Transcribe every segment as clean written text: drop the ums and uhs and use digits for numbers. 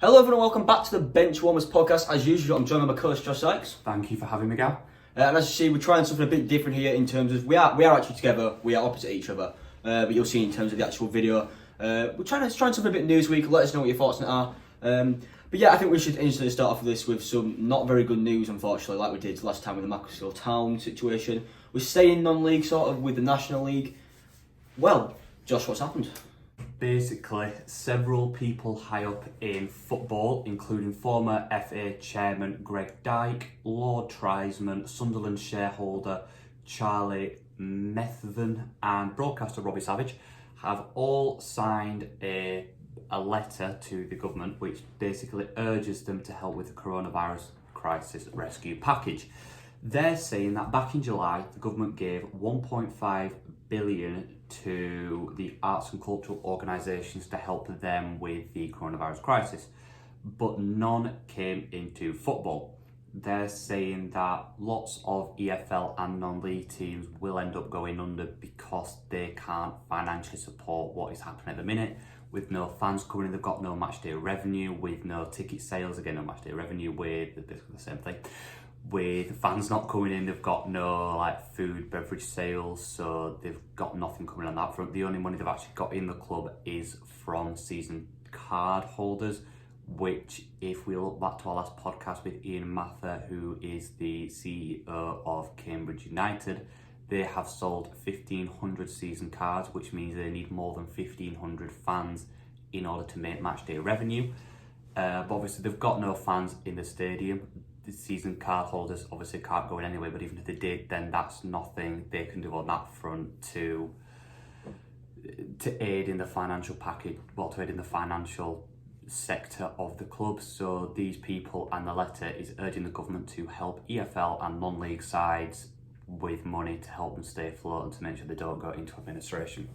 Hello everyone, welcome back to the Benchwarmers Podcast. As usual, I'm joined by my co-host Josh Sykes. Thank you for having me, Gal. And as you see, we're trying something a bit different here in terms of we are actually together, we are opposite each other. But you'll see in terms of the actual video, we're trying something a bit new this week. Let us know what your thoughts on it are. But yeah, I think we should instantly start off with this with some not very good news, unfortunately, like we did last time with the Macclesfield Town situation. We're staying non-league sort of with the National League. Well, Josh, what's happened? Basically, several people high up in football, including former FA chairman Greg Dyke, Lord Triesman, Sunderland shareholder Charlie Methven, and broadcaster Robbie Savage, have all signed a letter to the government which basically urges them to help with the coronavirus crisis rescue package. They're saying that back in July, the government gave 1.5 billion to the arts and cultural organisations to help them with the coronavirus crisis, but none came into football. They're saying that lots of EFL and non-league teams will end up going under because they can't financially support what is happening at the minute. With no fans coming in, they've got no match day revenue. With no ticket sales, again, no match day revenue. With basically the same thing. With fans not coming in, they've got no food, beverage sales, so they've got nothing coming on that front. The only money they've actually got in the club is from season card holders, which, if we look back to our last podcast with Ian Mather, who is the CEO of Cambridge United, they have sold 1,500 season cards, which means they need more than 1,500 fans in order to make match day revenue. But obviously they've got no fans in the stadium. The season card holders obviously can't go in anyway, but even if they did, then that's nothing they can do on that front to aid in the financial package, to aid in the financial sector of the club. So these people, and the letter is urging the government to help EFL and non-league sides with money to help them stay afloat and to make sure they don't go into administration.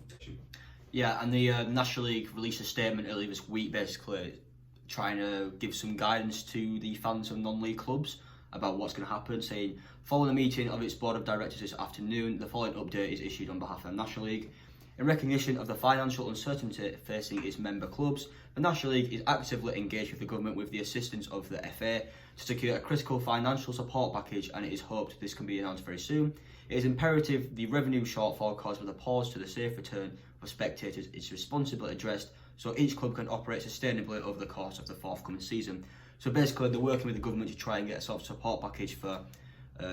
Yeah, and the National League released a statement earlier this week, basically trying to give some guidance to the fans of non-league clubs about what's going to happen, saying, following a meeting of its board of directors this afternoon, the following update is issued on behalf of the National League. In recognition of the financial uncertainty facing its member clubs, the National League is actively engaged with the government with the assistance of the FA to secure a critical financial support package, and it is hoped this can be announced very soon. It is imperative the revenue shortfall caused by the pause to the safe return of spectators is responsibly addressed so each club can operate sustainably over the course of the forthcoming season. So basically they're working with the government to try and get a sort of support package for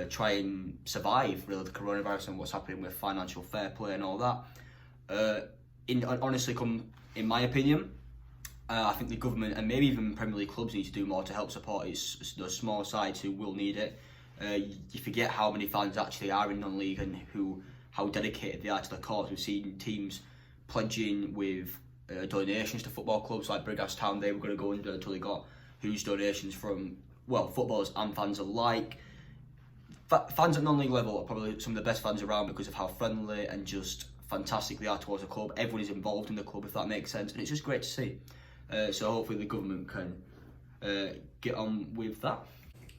try and survive really the coronavirus and what's happening with financial fair play and all that. Honestly, in my opinion, I think the government and maybe even Premier League clubs need to do more to help support those small sides who will need it. You forget how many fans actually are in non-league and how dedicated they are to the cause. We've seen teams pledging with donations to football clubs like Brigas Town. They were going to go under until they got huge donations from footballers and fans alike. Fans at non-league level are probably some of the best fans around because of how friendly and just fantastic they are towards the club. Everyone is involved in the club, if that makes sense, and it's just great to see. So hopefully the government can get on with that.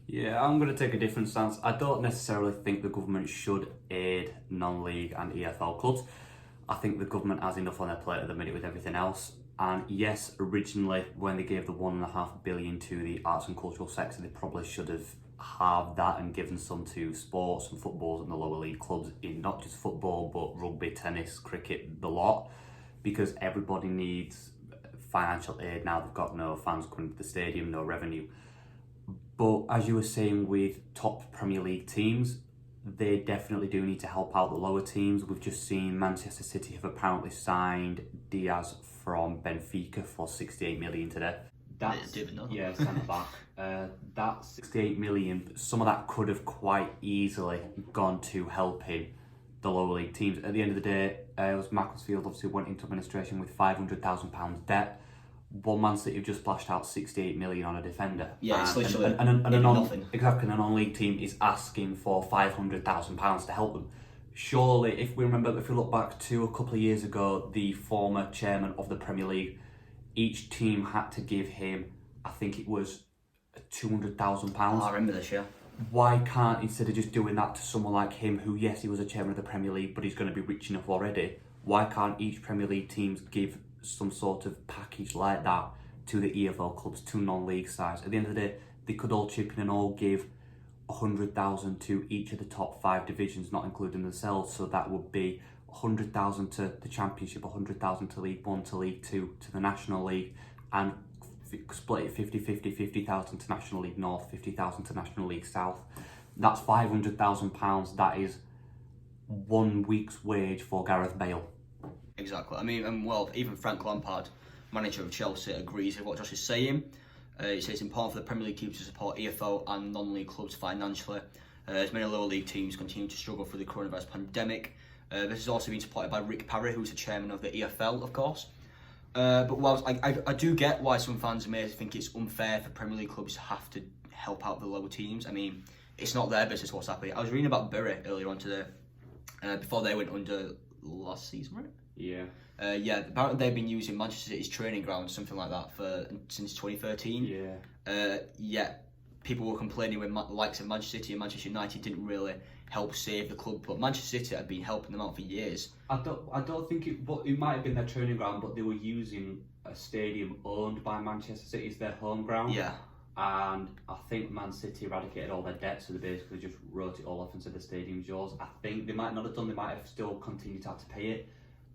Yeah, I'm going to take a different stance. I don't necessarily think the government should aid non-league and EFL clubs. I think the government has enough on their plate at the minute with everything else. And yes, originally when they gave the 1.5 billion to the arts and cultural sector, they probably should have halved that and given some to sports and footballs and the lower league clubs in not just football, but rugby, tennis, cricket, the lot, because everybody needs financial aid now. They've got no fans coming to the stadium, no revenue. But as you were saying with top Premier League teams, they definitely do need to help out the lower teams. We've just seen Manchester City have apparently signed Diaz from Benfica for 68 million today. Centre back. That's 68 million. Some of that could have quite easily gone to helping the lower league teams. At the end of the day, it was Macclesfield obviously went into administration with £500,000 debt. One Man City have just splashed out 68 million on a defender. Yeah, it's literally nothing. Exactly, a non-league team is asking for £500,000 to help them. Surely, if we look back to a couple of years ago, the former chairman of the Premier League, each team had to give him, I think it was £200,000. I remember this, yeah. Why can't, instead of just doing that to someone like him, who, yes, he was a chairman of the Premier League, but he's going to be rich enough already, why can't each Premier League teams give some sort of package like that to the EFL clubs, to non-league sides. At the end of the day, they could all chip in and all give 100,000 to each of the top 5 divisions, not including themselves. So that would be 100,000 to the Championship, 100,000 to League One, to League Two, to the National League, and split it 50-50, 50,000 to National League North, 50,000 to National League South. That's £500,000. That is 1 week's wage for Gareth Bale. Exactly. I mean, and well, even Frank Lampard, manager of Chelsea, agrees with what Josh is saying. He says it's important for the Premier League teams to support EFL and non-league clubs financially, as many lower league teams continue to struggle through the coronavirus pandemic. This has also been supported by Rick Parry, who's the chairman of the EFL, of course. But whilst I do get why some fans may think it's unfair for Premier League clubs to have to help out the lower teams. I mean, it's not their business what's happening. I was reading about Bury earlier on today, before they went under last season, right? Yeah. Yeah, apparently they've been using Manchester City's training ground, something like that, since 2013. Yeah. Yeah, people were complaining when likes of Manchester City and Manchester United didn't really help save the club, but Manchester City had been helping them out for years. I don't think it might have been their training ground, but they were using a stadium owned by Manchester City as their home ground. Yeah. And I think Man City eradicated all their debts, so they basically just wrote it all off and said the stadium's yours. I think they might not have done, they might have still continued to have to pay it.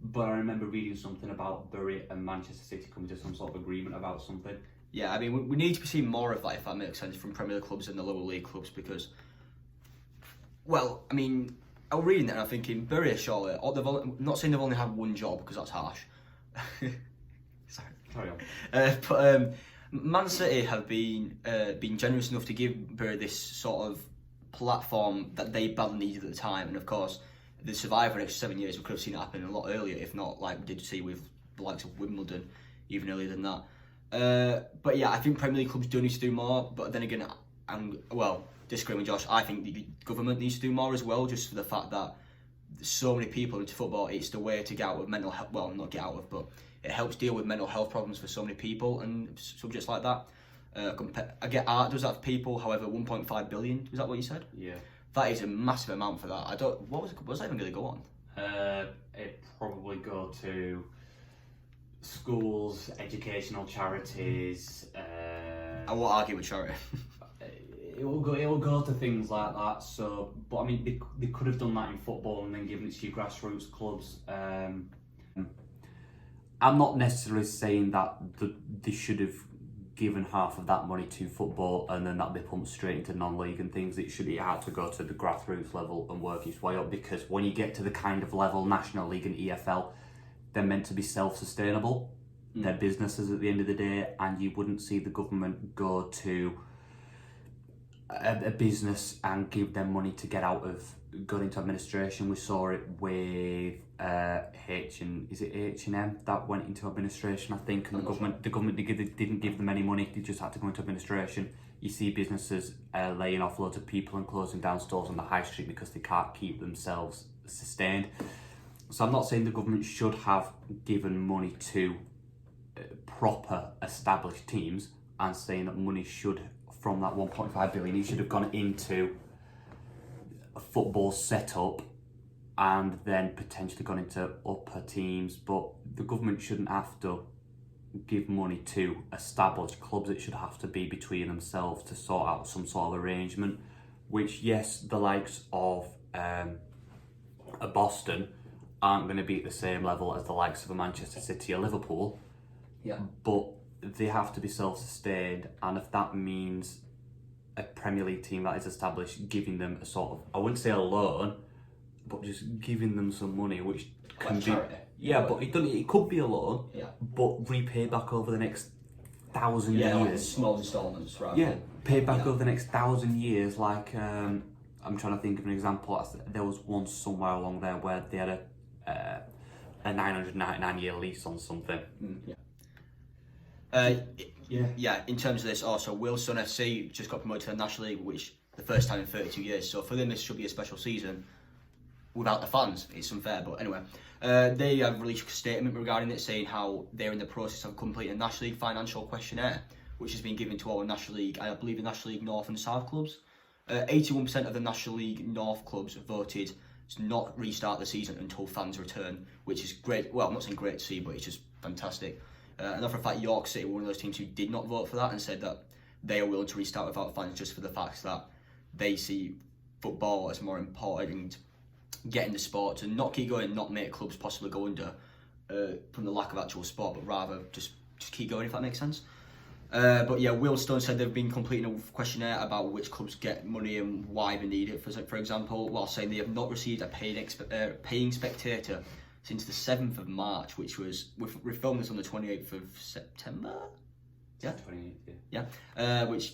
But I remember reading something about Bury and Manchester City coming to some sort of agreement about something. Yeah, I mean, we need to see more of that, if that makes sense, from Premier League clubs and the lower league clubs, because, well, I mean, I was reading that and I'm thinking, Bury, surely, I'm not saying they've only had one job, because that's harsh. Sorry. Carry on. But Man City have been generous enough to give Bury this sort of platform that they badly needed at the time, and of course, they survived for the next 7 years. We could have seen it happen a lot earlier, if not like we did see with the likes of Wimbledon, even earlier than that. But yeah, I think Premier League clubs do need to do more. But then again, disagreeing with Josh, I think the government needs to do more as well, just for the fact that so many people into football, it's the way to get out of mental health. Well, not get out of, but it helps deal with mental health problems for so many people and subjects like that. I get art does that for people, however, 1.5 billion, is that what you said? Yeah. That is a massive amount for that. What was that even going to go on? It'd probably go to schools, educational charities. I won't argue with charity. It will go to things like that. So, but I mean, they could have done that in football and then given it to your grassroots clubs. I'm not necessarily saying that they should have given half of that money to football and then that be pumped straight into non-league and things. It had to go to the grassroots level and work its way up, because when you get to the kind of level National League and EFL, they're meant to be self-sustainable. They're businesses at the end of the day, and you wouldn't see the government go to a business and give them money to get out of going into administration. We saw it with H&M that went into administration, I think, and the government didn't give them any money. They just had to go into administration. You see businesses laying off loads of people and closing down stores on the high street because they can't keep themselves sustained. So I'm not saying the government should have given money to proper established teams. I'm saying that money should, from that 1.5 billion, it should have gone into a football setup and then potentially gone into upper teams. But the government shouldn't have to give money to established clubs. It should have to be between themselves to sort out some sort of arrangement, which, yes, the likes of a Boston aren't going to be at the same level as the likes of a Manchester City or Liverpool. Yeah. But they have to be self-sustained, and if that means a Premier League team that is established giving them a sort of, I wouldn't say a loan, but just giving them some money, which can be charity. but it could be a loan, but repay back over the next 1,000 years. Like small instalments, right? Yeah, pay back over the next 1,000 years. Like I'm trying to think of an example. There was one somewhere along there where they had a 999-year lease on something. In terms of this, also Wilson FC just got promoted to the National League, which the first time in 32 years. So for them, this should be a special season. Without the fans, it's unfair. But anyway, they have released a statement regarding it, saying how they're in the process of completing a National League financial questionnaire, which has been given to all the National League, I believe the National League North and South clubs. 81% of the National League North clubs voted to not restart the season until fans return, which is great. Well, I'm not saying great to see, but it's just fantastic. And for a fact, York City were one of those teams who did not vote for that and said that they are willing to restart without fans just for the fact that they see football as more important and getting the sport to not keep going, not make clubs possibly go under from the lack of actual sport, but rather just keep going, if that makes sense. But yeah, Will Stone said they've been completing a questionnaire about which clubs get money and why they need it. For example, while saying they have not received a paying spectator since the 7th of March, which was, we filmed this on the 28th of September? Yeah? 28th, yeah. Which,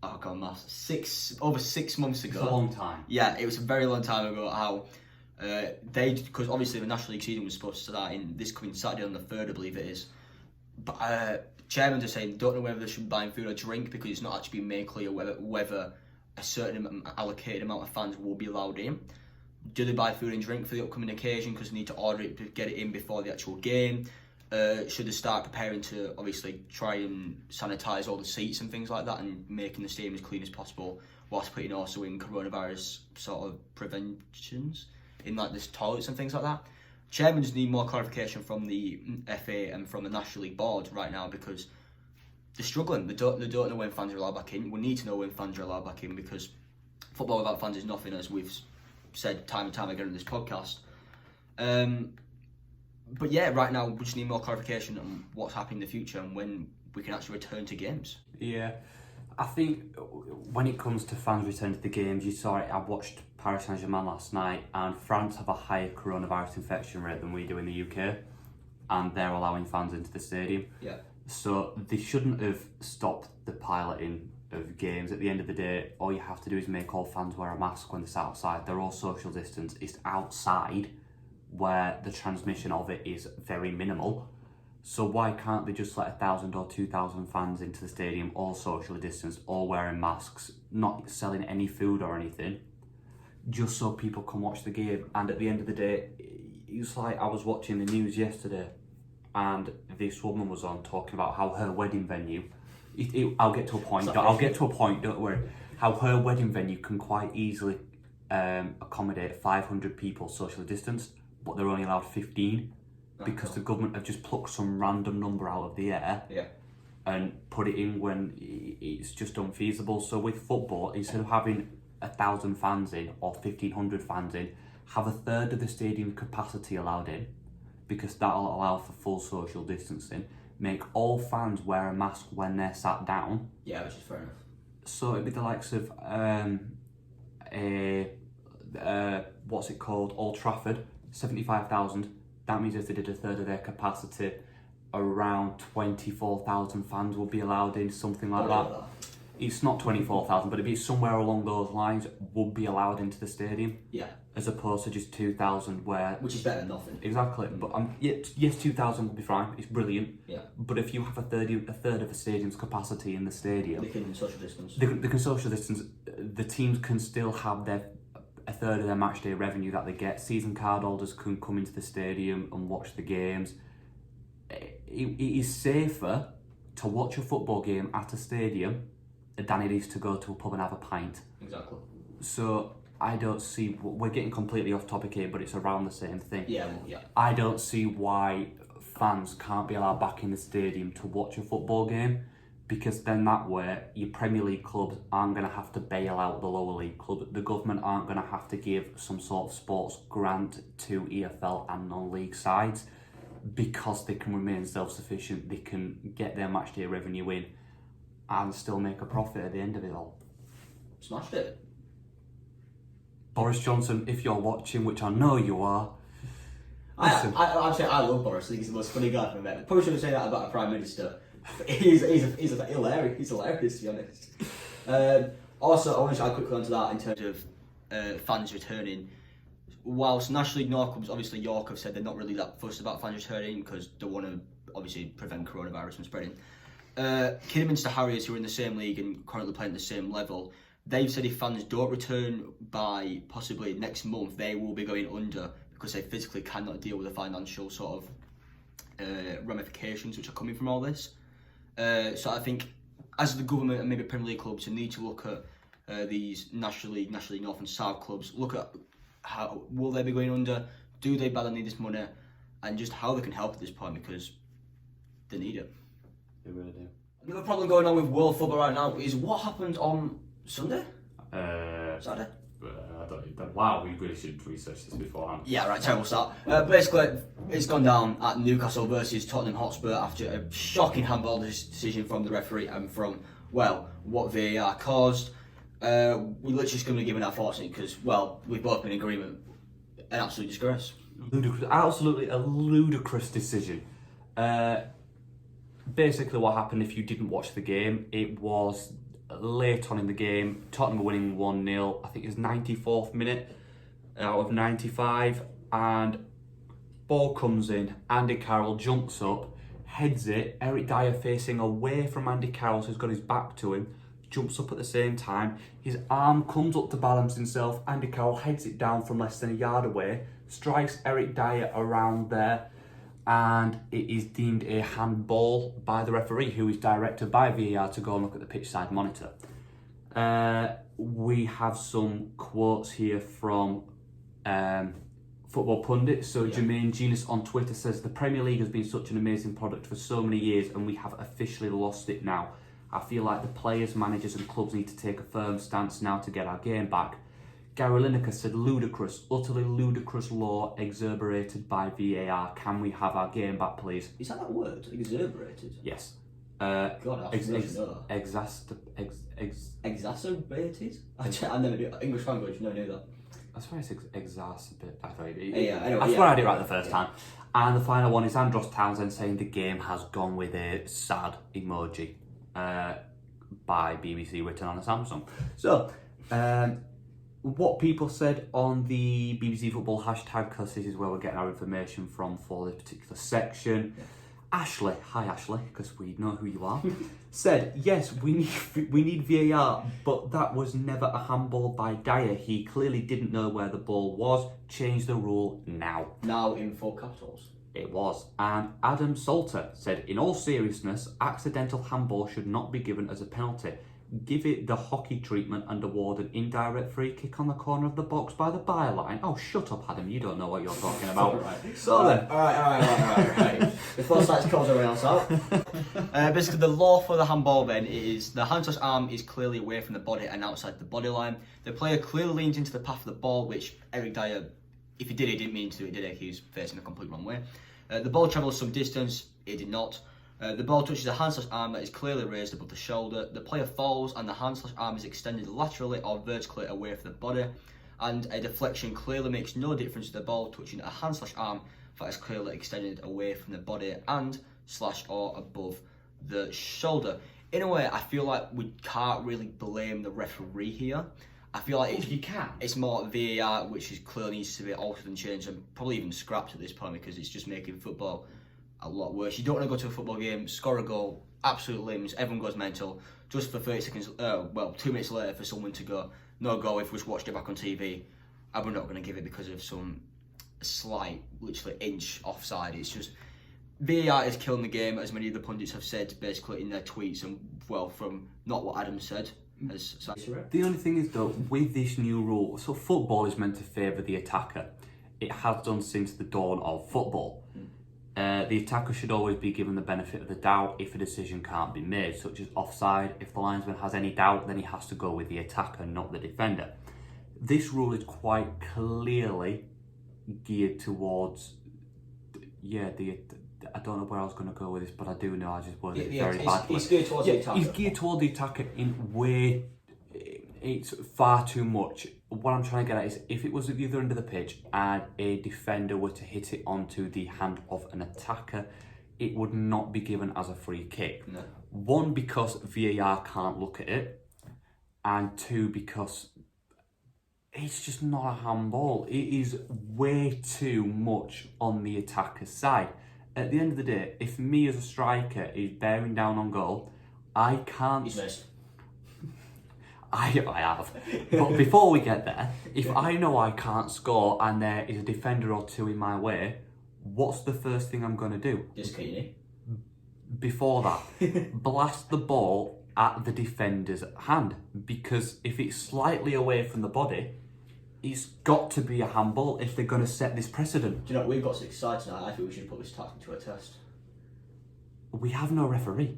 oh god, maths, over 6 months ago. It's a long time. Yeah, it was a very long time ago how because obviously the National League season was supposed to start in this coming Saturday on the 3rd, I believe it is. But chairmen are saying don't know whether they should be buying food or drink because it's not actually been made clear whether a certain allocated amount of fans will be allowed in. Do they buy food and drink for the upcoming occasion because they need to order it to get it in before the actual game? Should they start preparing to obviously try and sanitise all the seats and things like that and making the stadium as clean as possible whilst putting also in coronavirus sort of preventions in like the toilets and things like that? Chairmen just need more clarification from the FA and from the National League board right now because they're struggling. They don't know when fans are allowed back in. We need to know when fans are allowed back in because football without fans is nothing, as we've said time and time again in this podcast. But yeah, right now we just need more clarification on what's happening in the future and when we can actually return to games. Yeah, I think when it comes to fans returning to the games, you saw it. I watched Paris Saint-Germain last night, and France have a higher coronavirus infection rate than we do in the UK, and they're allowing fans into the stadium. Yeah. So they shouldn't have stopped the piloting of games. At the end of the day, all you have to do is make all fans wear a mask when they're outside. They're all social distance. It's outside where the transmission of it is very minimal. So why can't they just let 1,000 or 2,000 fans into the stadium, all socially distanced, all wearing masks, not selling any food or anything, just so people can watch the game? And at the end of the day, it's like I was watching the news yesterday and this woman was on talking about how her wedding venue, I'll get to a point, don't worry, how her wedding venue can quite easily accommodate 500 people socially distanced, but they're only allowed 15 because the government have just plucked some random number out of the air and put it in when it's just unfeasible. So with football, instead of having 1,000 fans in or 1,500 fans in, have a third of the stadium capacity allowed in, because that'll allow for full social distancing. Make all fans wear a mask when they're sat down. Yeah, which is fair enough. So it'd be the likes of what's it called? Old Trafford, 75,000. That means if they did a third of their capacity, around 24,000 fans would be allowed in, something like that. It's not 24,000, but it'd be somewhere along those lines would be allowed into the stadium. Yeah. As opposed to just 2,000 which is better than nothing. Exactly. But yes, 2,000 would be fine. It's brilliant. Yeah. But if you have a third of the stadium's capacity in the stadium, they can social distance. They can social distance. The teams can still have a third of their match day revenue that they get. Season card holders can come into the stadium and watch the games. It is safer to watch a football game at a stadium than it is to go to a pub and have a pint. Exactly. So I don't see, we're getting completely off topic here, but it's around the same thing. Yeah, well, yeah. I don't see why fans can't be allowed back in the stadium to watch a football game, because then that way your Premier League clubs aren't going to have to bail out the lower league club. The government aren't going to have to give some sort of sports grant to EFL and non-league sides, because they can remain self-sufficient. They can get their match day revenue in and still make a profit at the end of it all. Smashed it. Boris Johnson, if you're watching, which I know you are, listen. I love Boris. I think he's the most funny guy I've ever met. Probably shouldn't say that about a Prime Minister. He's hilarious. He's hilarious, to be honest. Also, I want to add quickly onto that in terms of fans returning. Whilst National League North clubs, obviously York have said they're not really that fussed about fans returning because they want to obviously prevent coronavirus from spreading. Kidderminster Harriers, who are in the same league and currently playing at the same level, they've said if fans don't return by possibly next month, they will be going under because they physically cannot deal with the financial sort of ramifications which are coming from all this. So I think as the government and maybe Premier League clubs need to look at these National League North and South clubs, look at how will they be going under, do they badly need this money, and just how they can help at this point, because They need it. They really do. Another problem going on with world football right now is what happened on Sunday? Saturday? Wow, we really should research this beforehand. Yeah, right, terrible start. Basically, it's gone down at Newcastle versus Tottenham Hotspur after a shocking handball decision from the referee and from, well, what VAR caused. We're literally just going to be giving our thoughts on it because, well, we've both been in agreement. An absolute disgrace. Ludicrous, absolutely a ludicrous decision. Basically what happened, if you didn't watch the game, it was late on in the game. Tottenham were winning 1-0. I think it was 94th minute out of 95, and ball comes in. Andy Carroll jumps up, heads it. Eric Dyer facing away from Andy Carroll, who's got his back to him, jumps up at the same time. His arm comes up to balance himself. Andy Carroll heads it down from less than a yard away, strikes Eric Dyer around there, and it is deemed a handball by the referee, who is directed by VAR to go and look at the pitch side monitor. We have some quotes here from football pundits. So Jermaine Genius on Twitter says, the Premier League has been such an amazing product for so many years and we have officially lost it now. I feel like the players, managers and clubs need to take a firm stance now to get our game back. Gary Lineker said, ludicrous, utterly ludicrous law exuberated by VAR. Can we have our game back, please? Is that word? Exuberated? Yes. God, I didn't know that. Exacerbated? I never knew. English language, never knew that. I swear it's exacerbate. I swear I did it right the first time. And the final one is Andros Townsend saying the game has gone with a sad emoji by BBC written on a Samsung. So, what people said on the BBC Football hashtag, because this is where we're getting our information from for this particular section. Yeah. Ashley, hi Ashley, because we know who you are, said, yes, we need VAR, but that was never a handball by Dyer. He clearly didn't know where the ball was. Change the rule now. Now in full capitals. It was. And Adam Salter said, in all seriousness, accidental handball should not be given as a penalty. Give it the hockey treatment and award an indirect free kick on the corner of the box by the byline. Oh, shut up, Adam. You don't know what you're talking about. Right. So then. All right. Before Sykes calls everyone else out. Basically, the law for the handball then is the hand slash arm is clearly away from the body and outside the body line. The player clearly leans into the path of the ball, which Eric Dyer, if he did, he didn't mean to do it, did he? He was facing the complete wrong way. The ball travels some distance. It did not. The ball touches a hand slash arm that is clearly raised above the shoulder. The player falls and the hand slash arm is extended laterally or vertically away from the body. And a deflection clearly makes no difference to the ball touching a hand slash arm that is clearly extended away from the body and slash or above the shoulder. In a way, I feel like we can't really blame the referee here. I feel like you can. It's more VAR, which is clearly needs to be altered and changed and probably even scrapped at this point because it's just making football a lot worse. You don't want to go to a football game, score a goal, absolute limbs, everyone goes mental, just for 30 seconds, 2 minutes later for someone to go, no goal, if we just watched it back on TV, and we're not going to give it because of some slight, literally inch offside. It's just, VAR is killing the game, as many of the pundits have said, basically in their tweets, and well, from not what Adam said. The only thing is though, with this new rule, so football is meant to favour the attacker. It has done since the dawn of football. The attacker should always be given the benefit of the doubt if a decision can't be made, such as offside. If the linesman has any doubt, then he has to go with the attacker, not the defender. This rule is quite clearly geared towards, I don't know where I was going to go with this, but I do know I just worded it very badly. He's geared towards the attacker. He's geared toward the attacker in way, it's far too much. What I'm trying to get at is, if it was at the other end of the pitch and a defender were to hit it onto the hand of an attacker, it would not be given as a free kick. No. One, because VAR can't look at it, and two, because it's just not a handball. It is way too much on the attacker's side. At the end of the day, if me as a striker is bearing down on goal, I can't... He's missed. I have. But before we get there, if I know I can't score and there is a defender or two in my way, what's the first thing I'm going to do? Discontinue. Before that, blast the ball at the defender's hand. Because if it's slightly away from the body, it's got to be a handball if they're going to set this precedent. Do you know, we've got 6 sides tonight. I think we should put this tactic to a test. we have no referee.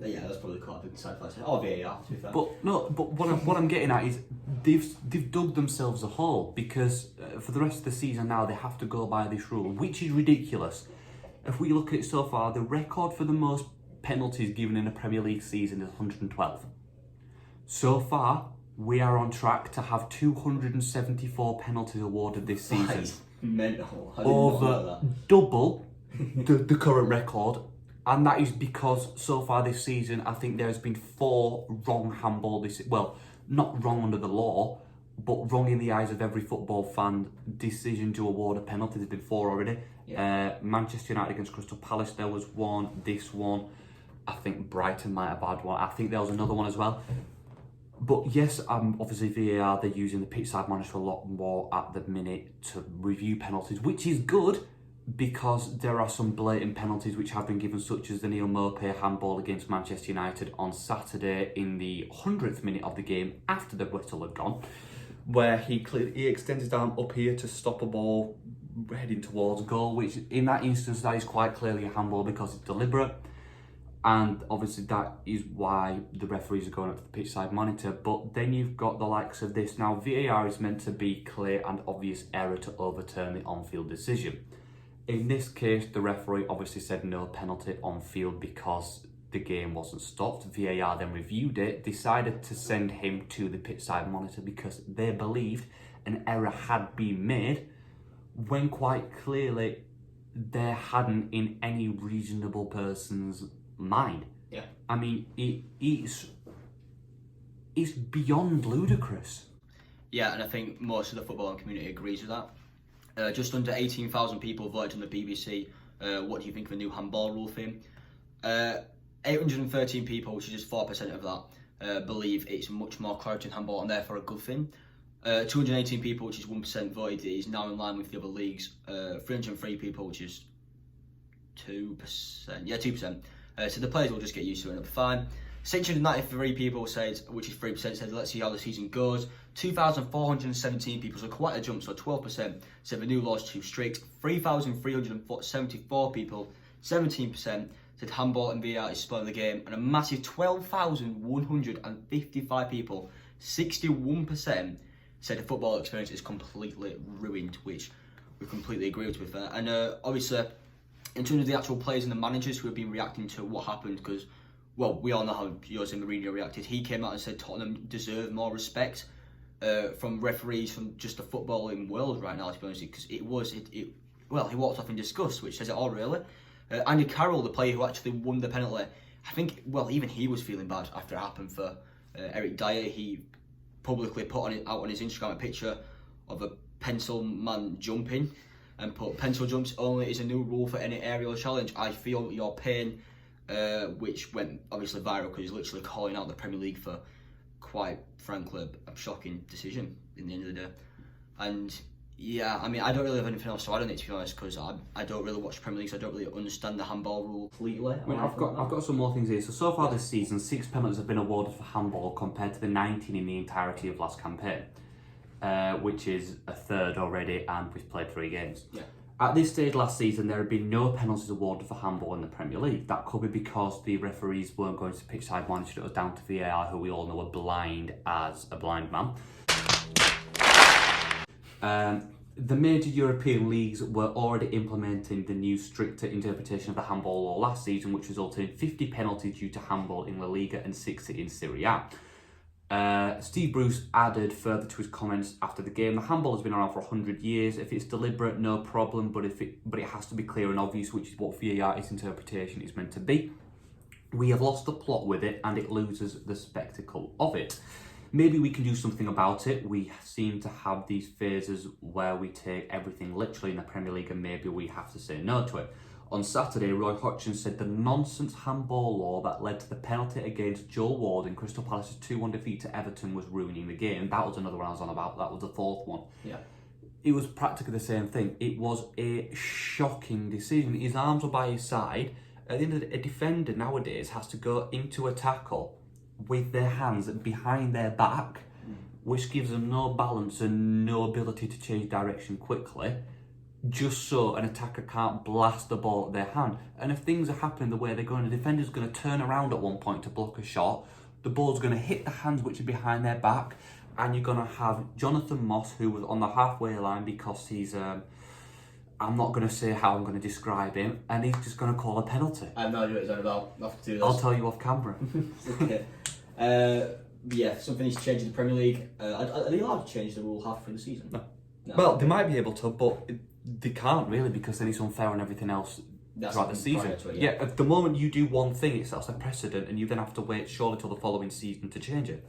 Yeah, that's probably quite a big side fact. Or VAR, to be fair. But what I'm getting at is they've dug themselves a hole, because for the rest of the season now they have to go by this rule, which is ridiculous. If we look at it so far, the record for the most penalties given in a Premier League season is 112. So far, we are on track to have 274 penalties awarded this season. That is mental. I didn't know that. Double the current record. And that is because so far this season, I think there has been 4 wrong handball. Well, not wrong under the law, but wrong in the eyes of every football fan. Decision to award a penalty. There's been 4 already. Yeah. Manchester United against Crystal Palace, there was one. This one, I think Brighton might have had one. I think there was another one as well. But yes, obviously VAR, they're using the pitch side monitor a lot more at the minute to review penalties, which is good, because there are some blatant penalties which have been given, such as the Neil Maupay handball against Manchester United on Saturday in the 100th minute of the game after the whistle had gone, where he extends his arm up here to stop a ball heading towards goal, which in that instance that is quite clearly a handball because it's deliberate, and obviously that is why the referees are going up to the pitch side monitor. But then you've got the likes of this. Now VAR is meant to be clear and obvious error to overturn the on-field decision. In this case, the referee obviously said no penalty on field because the game wasn't stopped. VAR then reviewed it, decided to send him to the pitch side monitor because they believed an error had been made, when quite clearly there hadn't in any reasonable person's mind. Yeah. I mean, it's beyond ludicrous. Yeah, and I think most of the footballing community agrees with that. Just under 18,000 people voted on the BBC. What do you think of the new handball rule thing? 813 people, which is just 4% of that, believe it's much more clarity in handball and therefore a good thing. 218 people, which is 1%, voted it is now in line with the other leagues. 303 people, which is 2%. Yeah, 2%. So the players will just get used to it and it'll be fine. 693 people said, which is 3%, said let's see how the season goes. 2,417 people, so quite a jump, so 12%, said the new law is too strict. 3,374 people, 17%, said handball and VAR is spoiling the game. And a massive 12,155 people, 61%, said the football experience is completely ruined, which we completely agree with that. And obviously, in terms of the actual players and the managers who have been reacting to what happened, because, well, we all know how Jose Mourinho reacted. He came out and said Tottenham deserve more respect from referees from just the footballing world right now, to be honest, because he walked off in disgust, which says it all, really. Andy Carroll, the player who actually won the penalty, I think, well, even he was feeling bad after it happened for Eric Dyer. He publicly put out on his Instagram a picture of a pencil man jumping and put, pencil jumps only is a new rule for any aerial challenge. I feel your pain, which went obviously viral because he's literally calling out the Premier League for, quite frankly, a shocking decision in the end of the day. And yeah, I mean, I don't really have anything else to add on it, to be honest, because I don't really watch Premier League, so I don't really understand the handball rule completely. I mean, I've got some more things here. So far this season, 6 penalties have been awarded for handball compared to the 19 in the entirety of last campaign, which is a third already, and we've played 3 games. Yeah. At this stage last season, there had been no penalties awarded for handball in the Premier League. That could be because the referees weren't going to pitch side monitor. It was down to VAR, who we all know are blind as a blind man. The major European leagues were already implementing the new stricter interpretation of the handball law last season, which resulted in 50 penalties due to handball in La Liga and 60 in Serie A. Steve Bruce added further to his comments after the game, the handball has been around for 100 years. If it's deliberate, no problem, but it has to be clear and obvious, which is what VAR's interpretation is meant to be. We have lost the plot with it and it loses the spectacle of it. Maybe we can do something about it. We seem to have these phases where we take everything literally in the Premier League and maybe we have to say no to it. On Saturday, Roy Hodgson said the nonsense handball law that led to the penalty against Joel Ward in Crystal Palace's 2-1 defeat to Everton was ruining the game. That was another one I was on about. That was the 4th one. Yeah. It was practically the same thing. It was a shocking decision. His arms were by his side. At the end of the day, a defender nowadays has to go into a tackle with their hands behind their back, which gives them no balance and no ability to change direction quickly. just so an attacker can't blast the ball at their hand. And if things are happening the way they're going, the defender's going to turn around at one point to block a shot, the ball's going to hit the hands which are behind their back, and you're going to have Jonathan Moss, who was on the halfway line because he's, I'm not going to say how I'm going to describe him, and he's just going to call a penalty. I have no idea what he's on about. I'll have to do this. I'll tell you off camera. Okay. Yeah, something needs to change in the Premier League. Are they allowed to change the rule halfway through the season? No. Well, they might be able to, but they can't really, because then it's unfair on everything else throughout the season. Yeah, at the moment you do one thing, it sets a precedent, and you then have to wait surely till the following season to change it.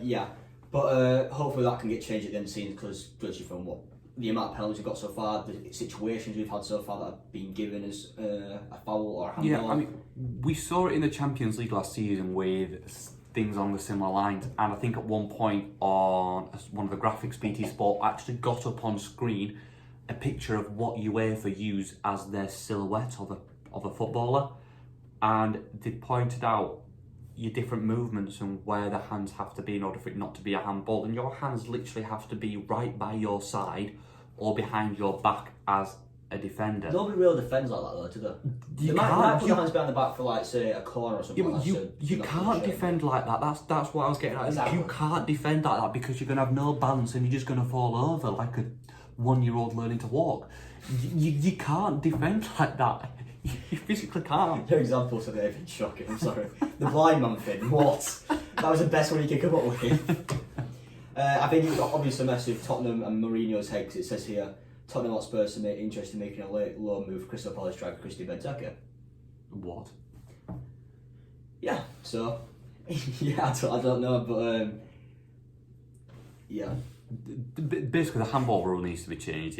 Yeah, but hopefully that can get changed at the end of the season, because judging from what the amount of penalties we've got so far, the situations we've had so far that have been given as a foul or a handball. Yeah, I mean, we saw it in the Champions League last season with things on the similar lines, and I think at one point on one of the graphics, BT Sport actually got up on screen a picture of what UEFA use as their silhouette of a footballer, and they pointed out your different movements and where the hands have to be in order for it not to be a handball, and your hands literally have to be right by your side or behind your back as a defender. Nobody really defends like that though, do they? They might put their hands behind the back for, like, say, a corner or something. Yeah, but you can't defend like that. That's what I was getting at. Exactly. You can't defend like that because you're going to have no balance and you're just going to fall over like a 1-year-old learning to walk. You can't defend like that. You physically can't. Your example today have been shocking, I'm sorry. The blind man thing, what? That was the best one you could come up with. I think it obviously messed with Tottenham and Mourinho's head, because it says here, Tottenham Hotspur are interested in making a late loan move for Crystal Palace striker Christy Benteke. What? Yeah, so... yeah, I don't know, but... yeah. Basically, the handball rule needs to be changed.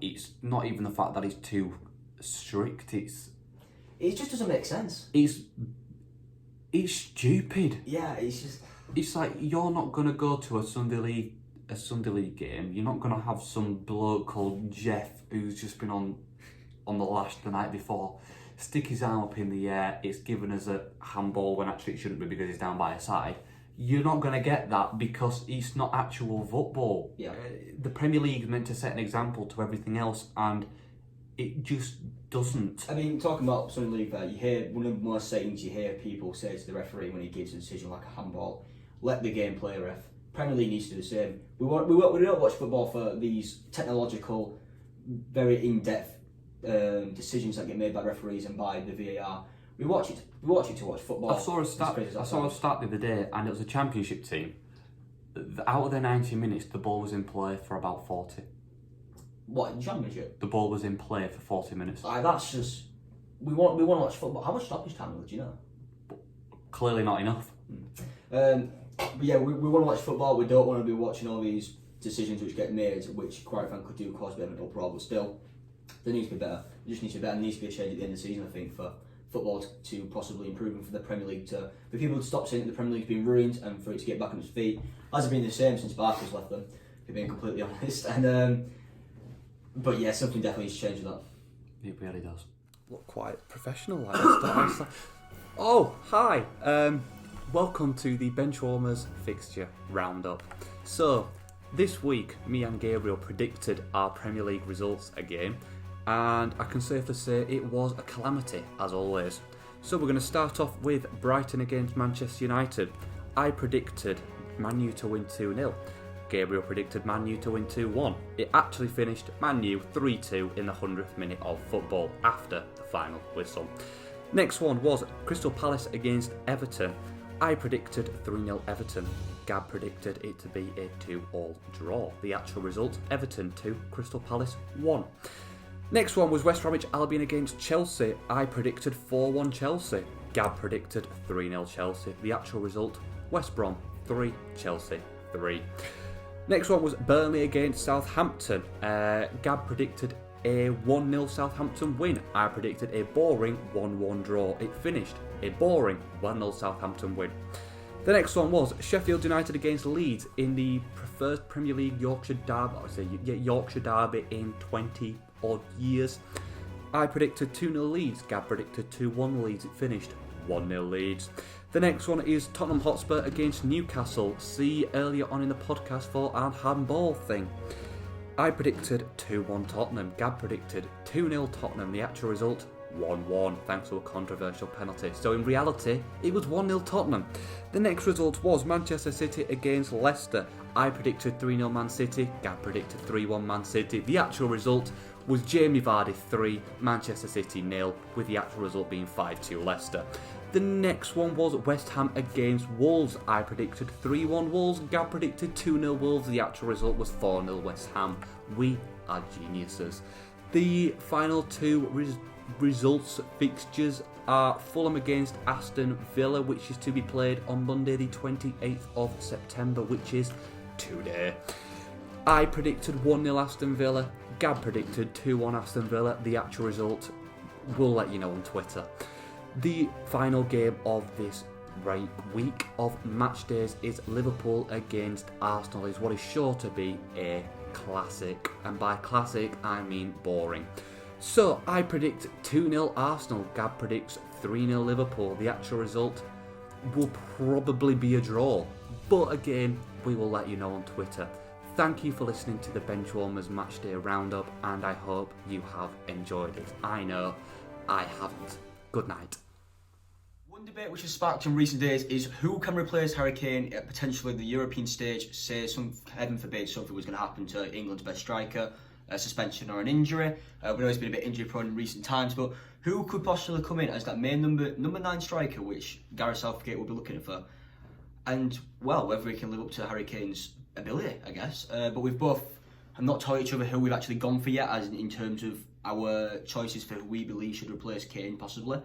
It's not even the fact that it's too strict. It just doesn't make sense. It's stupid. Yeah, it's just... It's like, you're not going to go to a Sunday League game. You're not going to have some bloke called Jeff who's just been on the lash the night before stick his arm up in the air. It's given as a handball when actually it shouldn't be because he's down by his side. You're not going to get that because it's not actual football. Yeah. The Premier League is meant to set an example to everything else, and it just doesn't. I mean, talking about Sunday League, you hear one of the most sayings you hear people say to the referee when he gives a decision like a handball: "Let the game play, ref." Premier League needs to do the same. We don't watch football for these technological, very in-depth decisions that get made by referees and by the VAR. We watch it to watch football. I saw a stat the other day, and it was a championship team. Out of their 90 minutes, the ball was in play for about 40. What, in championship? The ball was in play for 40 minutes. That's just... We want to watch football. How much stoppage time do you know? Clearly not enough. But yeah, we want to watch football. We don't want to be watching all these decisions which get made, which quite frankly do cause a bit of an uproar. But still, there needs to be better. It just needs to be better. There needs to be a change at the end of the season, I think, for football to possibly improve, and for the Premier League for people to stop saying that the Premier League's been ruined, and for it to get back on its feet. Hasn't been the same since Barker's left them, if being completely honest. And but yeah, something definitely needs to change with that. It really does. Look quite professional like this. Oh, hi. Welcome to the Benchwarmers fixture roundup. So, this week, me and Gabriel predicted our Premier League results again, and I can safely say it was a calamity, as always. So we're going to start off with Brighton against Manchester United. I predicted Man U to win 2-0. Gabriel predicted Man U to win 2-1. It actually finished Man U 3-2 in the 100th minute of football after the final whistle. Next one was Crystal Palace against Everton. I predicted 3-0 Everton. Gab predicted it to be a 2-2 draw. The actual result, Everton 2, Crystal Palace 1. Next one was West Bromwich Albion against Chelsea. I predicted 4-1 Chelsea. Gab predicted 3-0 Chelsea. The actual result, West Brom 3, Chelsea 3. Next one was Burnley against Southampton. Gab predicted a 1-0 Southampton win. I predicted a boring 1-1 draw. It finished a boring 1-0 Southampton win. The next one was Sheffield United against Leeds in the first Premier League Yorkshire Derby in 20 odd years. I predicted 2-0 Leeds. Gab predicted 2-1 Leeds. It finished 1-0 Leeds. The next one is Tottenham Hotspur against Newcastle. See earlier on in the podcast for our handball thing. I predicted 2-1 Tottenham. Gab predicted 2-0 Tottenham. The actual result, 1-1, thanks to a controversial penalty. So in reality, it was 1-0 Tottenham. The next result was Manchester City against Leicester. I predicted 3-0 Man City. Gab predicted 3-1 Man City. The actual result was Jamie Vardy 3, Manchester City 0, with the actual result being 5-2 Leicester. The next one was West Ham against Wolves. I predicted 3-1 Wolves. Gab predicted 2-0 Wolves. The actual result was 4-0 West Ham. We are geniuses. The final two results fixtures are Fulham against Aston Villa, which is to be played on Monday the 28th of September, which is today. I predicted 1-0 Aston Villa. Gab predicted 2-1 Aston Villa. The actual result, we'll let you know on Twitter. The final game of this week of match days is Liverpool against Arsenal. Is what is sure to be a classic, and by classic I mean boring. So I predict 2-0 Arsenal. Gab predicts 3-0 Liverpool. The actual result will probably be a draw, but again we will let you know on Twitter. Thank you for listening to the Benchwarmers Matchday Roundup, and I hope you have enjoyed it. I know I haven't. Good night. One debate which has sparked in recent days is who can replace Harry Kane at potentially the European stage, say heaven forbid something was going to happen to England's best striker, a suspension or an injury. We know he's been a bit injury prone in recent times, but who could possibly come in as that main number 9 striker which Gareth Southgate will be looking for? And, well, whether he can live up to Harry Kane's ability, I guess. But we've both have not told each other who we've actually gone for yet, as in terms of our choices for who we believe should replace Kane, possibly.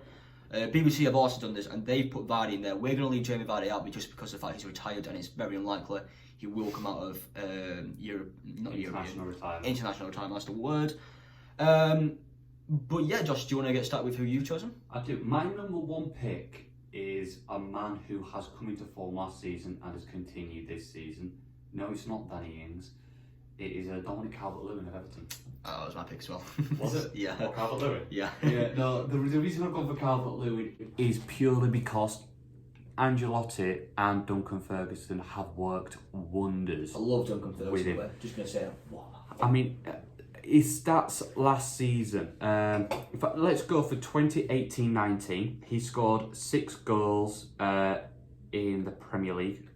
BBC have also done this, and they've put Vardy in there. We're going to leave Jamie Vardy out just because of the fact he's retired, and it's very unlikely he will come out of international retirement. That's the word. But yeah, Josh, do you want to get started with who you've chosen? I do. My number one pick is a man who has come into form last season and has continued this season. No, it's not Danny Ings. It is Dominic Calvert-Lewin of Everton. Oh, that was my pick as well. Was it? Yeah. What, Calvert-Lewin? Yeah. No, the reason I've gone for Calvert-Lewin is purely because Ancelotti and Duncan Ferguson have worked wonders. I love Duncan Ferguson. With him. Just going to say, wow. I mean, his stats last season. In fact, let's go for 2018-19. He scored 6 goals in the Premier League.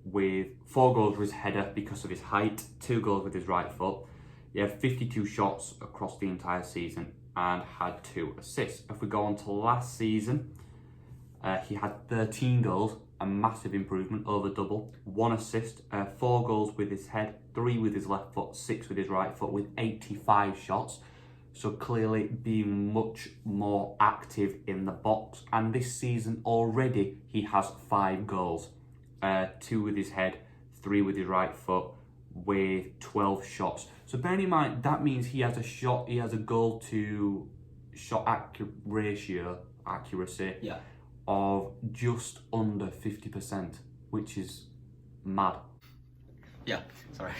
With 4 goals with his header because of his height, 2 goals with his right foot. He had 52 shots across the entire season and had 2 assists. If we go on to last season, he had 13 goals, a massive improvement, over double. 1 assist, 4 goals with his head, 3 with his left foot, 6 with his right foot, with 85 shots. So clearly being much more active in the box. And this season already he has 5 goals. 2 with his head, 3 with his right foot, with 12 shots. So bearing in mind, that means he has a goal to shot accuracy of just under 50%, which is mad. Yeah, sorry.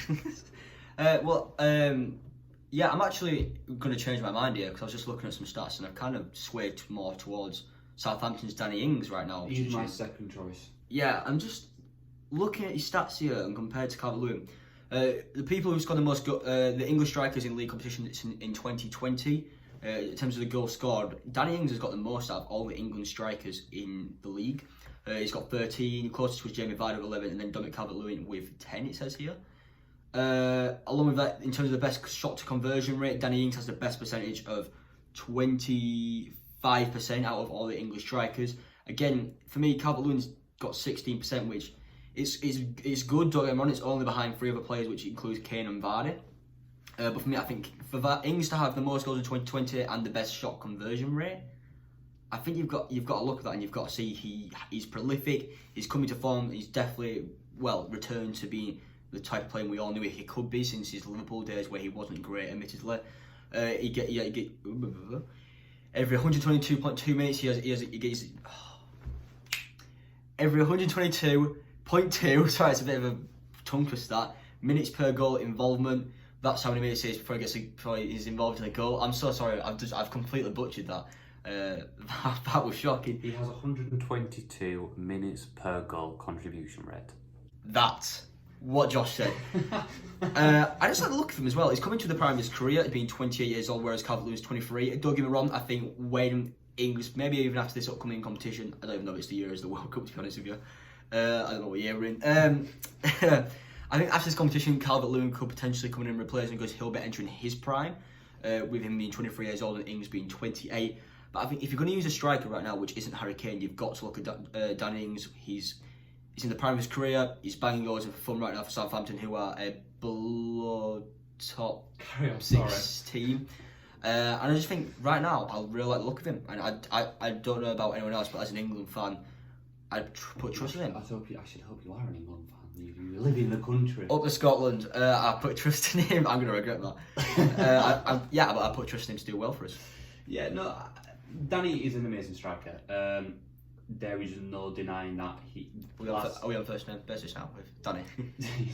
Yeah, I'm actually going to change my mind here because I was just looking at some stats and I've kind of swayed more towards Southampton's Danny Ings right now. He's my second choice. Yeah, I'm just looking at his stats here and compared to Calvert-Lewin. The people who've scored the most, the English strikers in league competition in 2020, in terms of the goals scored, Danny Ings has got the most out of all the England strikers in the league. He's got 13, closest was Jamie Vardy with 11, and then Dominic Calvert-Lewin with 10, it says here. Along with that, in terms of the best shot to conversion rate, Danny Ings has the best percentage of 25% out of all the English strikers. Again, for me, Calvert-Lewin's got 16%, which is good, don't get me wrong, it's only behind 3 other players, which includes Kane and Vardy. But for me, I think for Ings to have the most goals in 2020 and the best shot conversion rate, I think you've got to look at that and you've got to see he's prolific, he's coming to form, he's definitely, returned to being the type of player we all knew he could be since his Liverpool days where he wasn't great, admittedly. He get every 122.2 minutes he gets every 122.2, sorry, it's a bit of a tongue twister, minutes per goal involvement. That's how many minutes it is before he's involved in a goal. I'm so sorry, I've completely butchered that. That was shocking. He has 122 minutes per goal contribution rate. That what Josh said. I just like the look of him as well. He's coming to the prime of his career. He's been 28 years old, whereas Calvert-Lewin is 23. Don't get me wrong, I think when England, maybe even after this upcoming competition, I don't even know if it's the year as the World Cup, to be honest with you. I don't know what year we're in. I think after this competition, Calvert-Lewin could potentially come in and replace him because he'll be entering his prime, with him being 23 years old and Ings being 28. But I think if you're going to use a striker right now, which isn't Harry Kane, you've got to look at Danny Ings. He's in the prime of his career. He's banging goals for fun right now for Southampton, who are a below top 6 team. And I just think right now, I really like the look of him. And I don't know about anyone else, but as an England fan, I'd put trust in him. I should hope you are an England fan. You live in the country. Up to Scotland, I put trust in him. I'm going to regret that. But I put trust in him to do well for us. Yeah, no, Danny is an amazing striker. There is no denying that. Are we on first name basis now with Danny?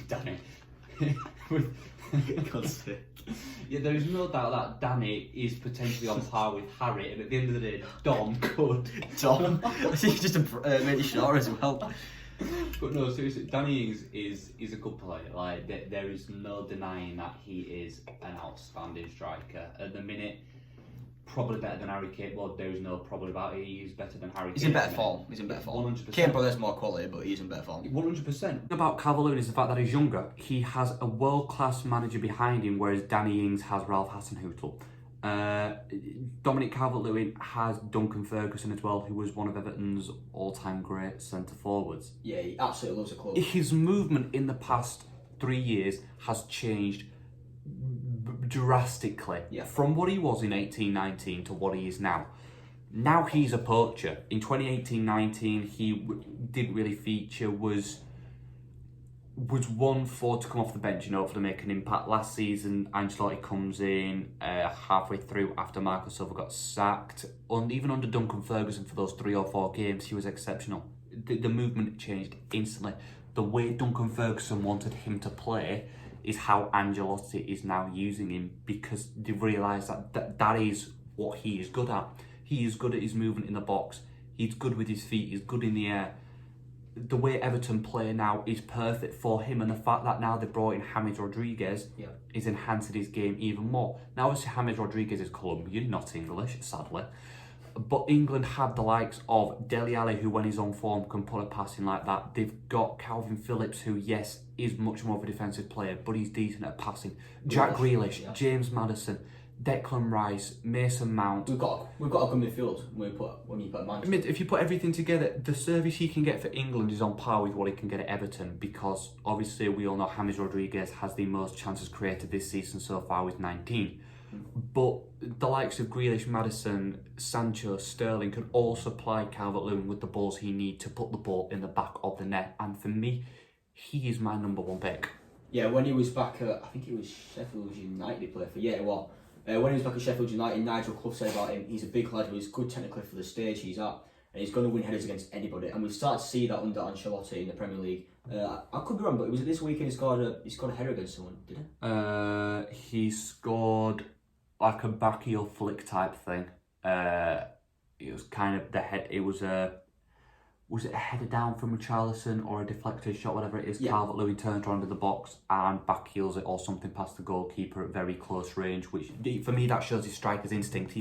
Danny. God's sake. Yeah, there is no doubt that Danny is potentially on par with Harry, and at the end of the day, Dom could. Dom? I think he's just made it shorter as well. But no, seriously, Danny is a good player. Like there is no denying that he is an outstanding striker. At the minute, probably better than Harry Kane. Well, there is no problem about it. He's better than Harry Kane. He's in better form. 100%. Kane probably has more quality, but he's in better form. 100%. About Calvert-Lewin is the fact that he's younger. He has a world-class manager behind him, whereas Danny Ings has Ralph Hasenhüttl. Dominic Calvert-Lewin has Duncan Ferguson as well, who was one of Everton's all-time great centre-forwards. Yeah, he absolutely loves the club. His movement in the past 3 years has changed drastically, from what he was in 18-19 to what he is now. Now he's a poacher. In 2018-19, he didn't really feature, was one for to come off the bench, for to make an impact. Last season, Ancelotti comes in halfway through after Marco Silva got sacked. Even under Duncan Ferguson for those 3 or 4 games, he was exceptional. The movement changed instantly. The way Duncan Ferguson wanted him to play is how Ancelotti is now using him, because they realise that is what he is good at. He is good at his movement in the box. He's good with his feet. He's good in the air. The way Everton play now is perfect for him, and the fact that now they brought in James Rodriguez is enhancing his game even more. Now, obviously, James Rodriguez is Colombian, not English, sadly. But England had the likes of Dele Alli, who when he's on form can put a pass in like that. They've got Calvin Phillips, who, yes, is much more of a defensive player, but he's decent at passing. Jack Grealish, James Maddison, Declan Rice, Mason Mount. We've got a good midfield when you put a man. If you put everything together, the service he can get for England is on par with what he can get at Everton, because obviously we all know James Rodriguez has the most chances created this season so far with 19. But the likes of Grealish, Maddison, Sancho, Sterling can all supply Calvert-Lewin with the balls he needs to put the ball in the back of the net. And for me, he is my number 1 pick. Yeah, when he was back at, I think it was Sheffield United he played for. Yeah, well, when he was back at Sheffield United, Nigel Clough said about him, he's a big lad who's good technically for the stage he's at, and he's going to win headers against anybody. And we've started to see that under Ancelotti in the Premier League. I could be wrong, but was it this weekend he scored a header against someone, did he? He scored like a back heel flick type thing. It was kind of the head. It was it a header down from Richarlison or a deflected shot, whatever it is? Yeah. Calvert-Lewin turned around to the box and back heels it or something past the goalkeeper at very close range, which for me that shows his striker's instinct.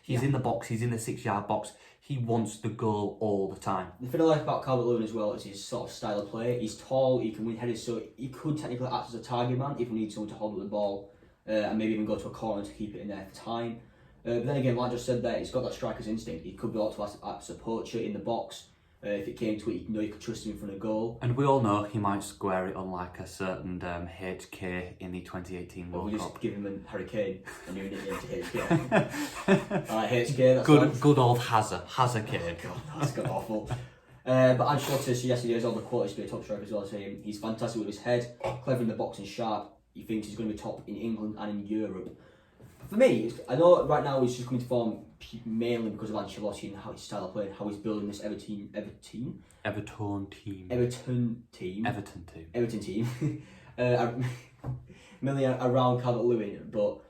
He's in the box, he's in the 6-yard box, he wants the goal all the time. The thing I like about Calvert-Lewin as well is his sort of style of play. He's tall, he can win headers, so he could technically act as a target man if we need someone to hold up the ball and maybe even go to a corner to keep it in there for time. But then again, like I just said there, he's got that striker's instinct. He could be able to act as a poacher in the box. If it came to it, you could trust him in front of goal. And we all know he might square it unlike a certain HK in the 2018 World Cup. We just give him a Harry Kane and you're in it to HK. HK, that's good old Hazard Kane. God, that's got awful. But Ancelotti said yesterday he's on the quality to be a top striker as well, saying he's fantastic with his head, clever in the box and sharp. He thinks he's going to be top in England and in Europe. For me, I know right now he's just coming to form mainly because of Ancelotti and how his style of play and how he's building this Everton team. Mainly around Calvert-Lewin, but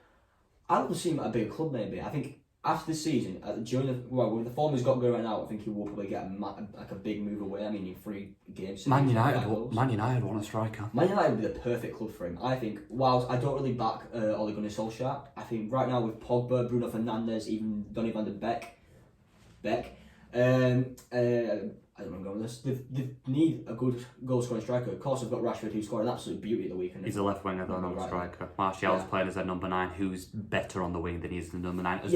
I don't see him at a bigger club maybe. I think After the season, with the form he's got going right now, I think he will probably get a big move away. I mean, in 3 games. Man United want a striker. Man United would be the perfect club for him. I think, whilst I don't really back Ole Gunnar Solskjaer, I think right now with Pogba, Bruno Fernandes, even Donny van de Beek, I don't know where I'm going with this. They need a good goal scoring striker. Of course, they've got Rashford, who scored an absolute beauty at the weekend. He's a left winger, though, not a striker. Martial's playing as a number 9, who's better on the wing than he is the number 9. As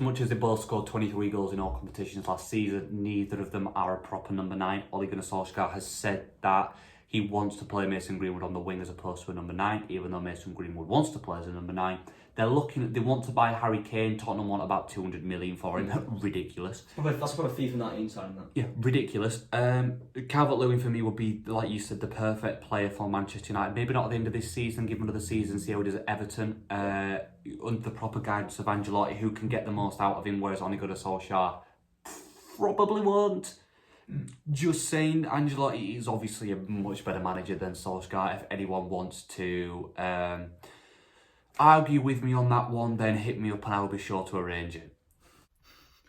much as they both scored 23 goals in all competitions last season, neither of them are a proper number 9. Ole Gunnar Solskjaer has said that he wants to play Mason Greenwood on the wing as opposed to a number 9, even though Mason Greenwood wants to play as a number 9. They want to buy Harry Kane. Tottenham want about 200 million for him. Ridiculous. That's probably FIFA 19 signing that. Yeah, ridiculous. Calvert-Lewin for me would be, like you said, the perfect player for Manchester United. Maybe not at the end of this season, give him another season, see how he does at Everton. Under the proper guidance of Ancelotti, who can get the most out of him, whereas Ole Gunnar Solskjaer probably won't. Just saying, Ancelotti is obviously a much better manager than Solskjaer. If anyone wants to argue with me on that one, then hit me up and I'll be sure to arrange it.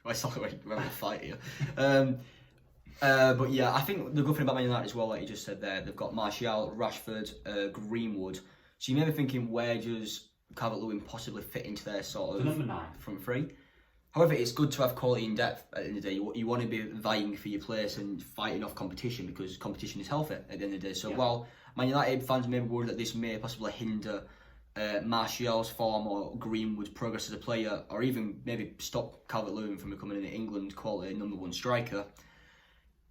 It's not like we're having a fight here. But yeah, I think the good thing about Man United as well, like you just said there, they've got Martial, Rashford, Greenwood. So you may be thinking, where does Calvert-Lewin possibly fit into their sort of number 9 front three? However, it's good to have quality in depth at the end of the day. You want to be vying for your place and fighting off competition, because competition is healthy at the end of the day. So while Man United fans may be worried that this may possibly hinder Martial's form or Greenwood's progress as a player, or even maybe stop Calvert-Lewin from becoming an England quality number 1 striker,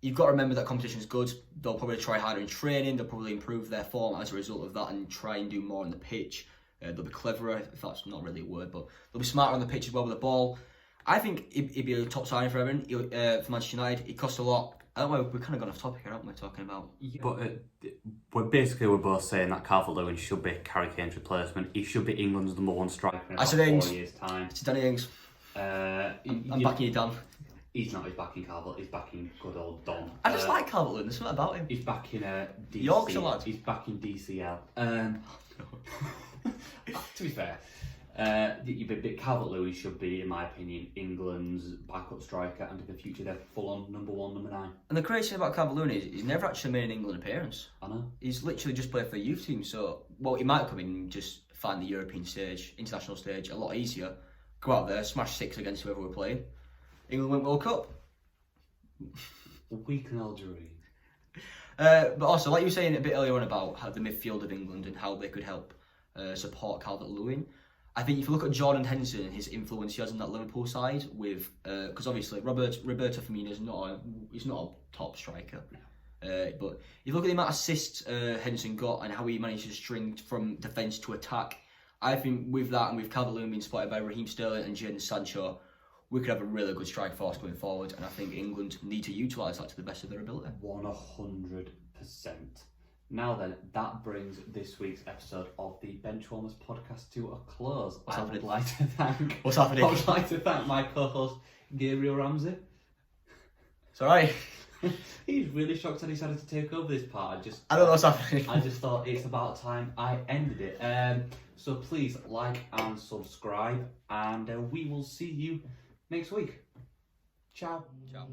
you've got to remember that competition is good. They'll probably try harder in training. They'll probably improve their form as a result of that and try and do more on the pitch. They'll be cleverer, if that's not really a word, but they'll be smarter on the pitch as well with the ball. I think it'd be a top signing for Everton, for Manchester United. It costs a lot. I don't know, we've kind of gone off topic here, haven't we, talking about... But we're both saying that Calvert-Lewin should be Harry Kane's replacement. He should be England's number 1 striker in about 4 years' time. It's Danny Ings. I'm backing you, Dan. He's not, he's backing Calvert, he's backing good old Don. I just like Calvert-Lewin, there's something about him. He's backing Yorkshire lad. He's backing DCL. To be fair, Calvert-Lewin should be, in my opinion, England's backup striker, and in the future they're full-on number 1, number 9. And the crazy thing about Calvert-Lewin is he's never actually made an England appearance. I know. He's literally just played for a youth team, so he might come in and just find the European stage, international stage, a lot easier. Go out there, smash 6 against whoever we're playing. England win World Cup. We can all dream. But also, like you were saying a bit earlier on about how the midfield of England and how they could help support Calvert-Lewin, I think if you look at Jordan Henderson and his influence he has on that Liverpool side, with because obviously Roberto Firmino is not a top striker, but if you look at the amount of assists Henderson got and how he managed to string from defence to attack, I think with that and with Calvert-Lewin being spotted by Raheem Sterling and Jadon Sancho, we could have a really good strike force going forward, and I think England need to utilise that to the best of their ability. 100%. Now then, that brings this week's episode of the Benchwarmers Podcast to a close. I would like to thank my co-host Gabriel Ramsey. It's alright. He's really shocked that he decided to take over this part. I don't know what's happening. I just thought it's about time I ended it. So please like and subscribe, and we will see you next week. Ciao. Ciao.